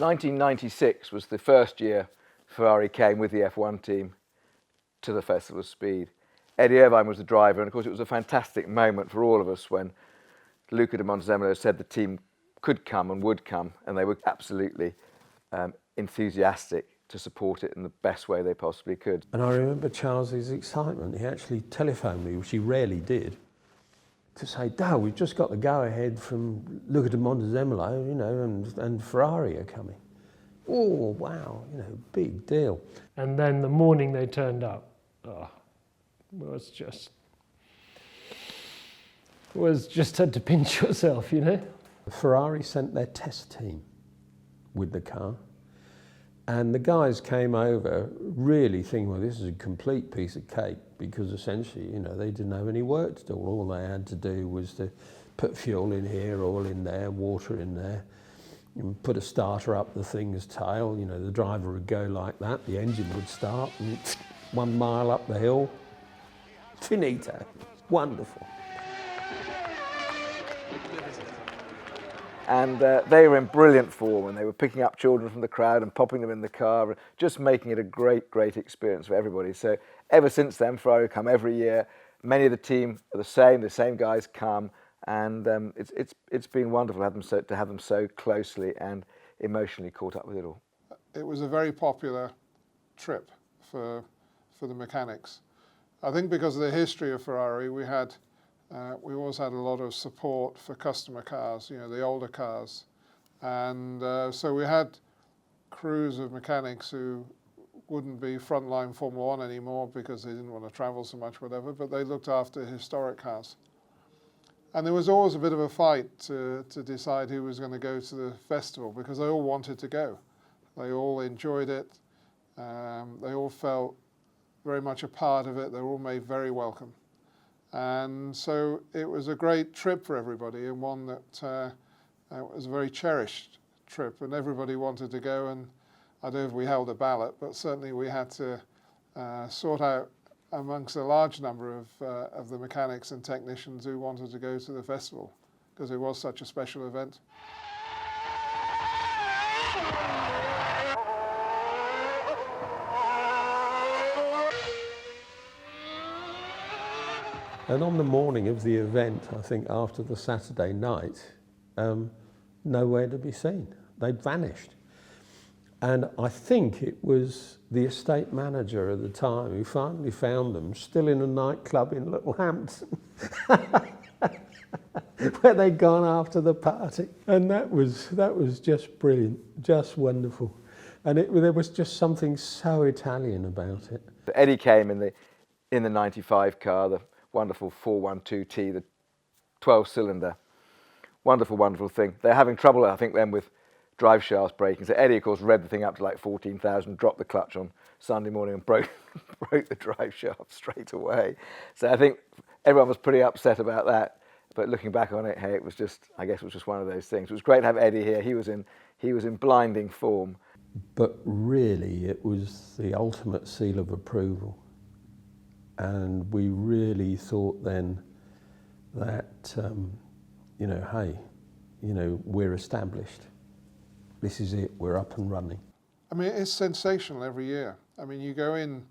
1996 was the first year Ferrari came with the F1 team to the Festival of Speed. Eddie Irvine was the driver, and of course it was a fantastic moment for all of us when Luca de Montezemolo said the team could come and would come, and they were absolutely enthusiastic to support it in the best way they possibly could. And I remember Charles's excitement. He actually telephoned me, which he rarely did, to say, Dale, we've just got the go-ahead from Luca de Montezemolo, you know, and Ferrari are coming. Oh, wow, you know, big deal. And then the morning they turned up, was just had to pinch yourself, you know. Ferrari sent their test team with the car, and the guys came over really thinking, well, this is a complete piece of cake, because essentially, you know, they didn't have any work to do. All they had to do was to put fuel in here, oil in there, water in there, and put a starter up the thing's tail. You know, the driver would go like that, the engine would start, and 1 mile up the hill, finito, wonderful. And they were in brilliant form, and they were picking up children from the crowd and popping them in the car, and just making it a great, great experience for everybody. So ever since then, Ferrari come every year. Many of the team are the same guys come, and it's been wonderful to have them so closely and emotionally caught up with it all. It was a very popular trip for the mechanics. I think because of the history of Ferrari, we always had a lot of support for customer cars, you know, the older cars. And so we had crews of mechanics who wouldn't be frontline Formula One anymore because they didn't want to travel so much, whatever, but they looked after historic cars. And there was always a bit of a fight to decide who was going to go to the festival, because they all wanted to go. They all enjoyed it. They all felt very much a part of it. They were all made very welcome. And so it was a great trip for everybody, and one that was a very cherished trip, and everybody wanted to go. And I don't know if we held a ballot, but certainly we had to sort out amongst a large number of the mechanics and technicians who wanted to go to the festival, because it was such a special event. And on the morning of the event, I think after the Saturday night, nowhere to be seen. They'd vanished. And I think it was the estate manager at the time who finally found them still in a nightclub in Little Hampton, where they'd gone after the party. And that was just brilliant, just wonderful. And there was just something so Italian about it. Eddie came in the 95 car, the wonderful 412T, the 12-cylinder. Wonderful, wonderful thing. They're having trouble, I think, then with drive shafts breaking. So Eddie, of course, revved the thing up to like 14,000, dropped the clutch on Sunday morning and broke the drive shaft straight away. So I think everyone was pretty upset about that. But looking back on it, hey, it was just, I guess it was just one of those things. It was great to have Eddie here. He was in blinding form. But really, it was the ultimate seal of approval. And we really thought then that, you know, hey, you know, we're established. This is it, we're up and running. I mean, it's sensational every year. I mean, you go in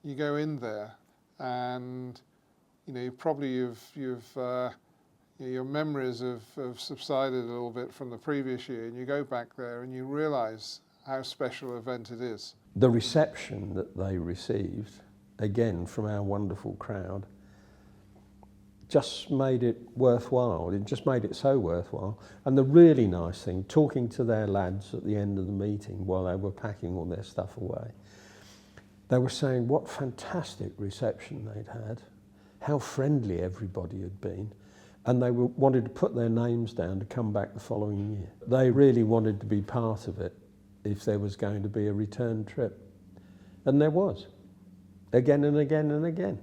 there, and you know, your memories have subsided a little bit from the previous year, and you go back there and you realise how special an event it is. The reception that they received, again, from our wonderful crowd, just made it worthwhile. It just made it so worthwhile. And the really nice thing, talking to their lads at the end of the meeting while they were packing all their stuff away, they were saying what fantastic reception they'd had, how friendly everybody had been, and they wanted to put their names down to come back the following year. They really wanted to be part of it if there was going to be a return trip. And there was, again and again and again.